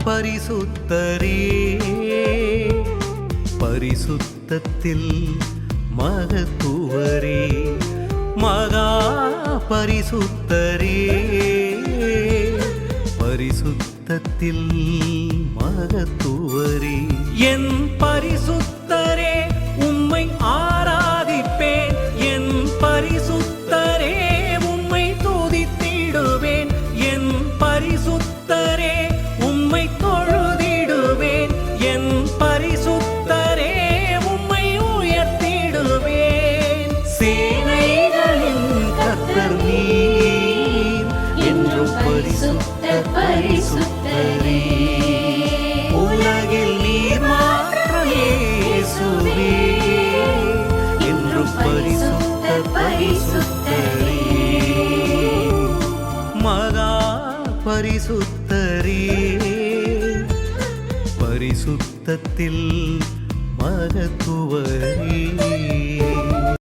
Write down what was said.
பரிசுத்தரே பரிசுத்தத்தில் மகத்துவரே மகா பரிசுத்தரே பரிசுத்தத்தில் மகத்துவரே என் பரிசுத்தரே உம்மை ஆராதிப்பேன் என் பரிசுத்தரே உம்மை துதித்திடுவேன் என் பரிசுத்தரே உம்மை தொழுதிடுவேன் என் பரிசுத்தரே உம்மை உயர்த்திடுவேன் சேனைகளின் கர்த்தர் நீர் என்றும் பரிசுத்தர் பரிசுத்தரே உலகில் நீர் மாத்திரம் இயேசுவே என்றும் பரிசுத்தர் பரிசுத்தரே மகா பரிசுத்தரே பரிசுத்தத்தில் மகத்துவரே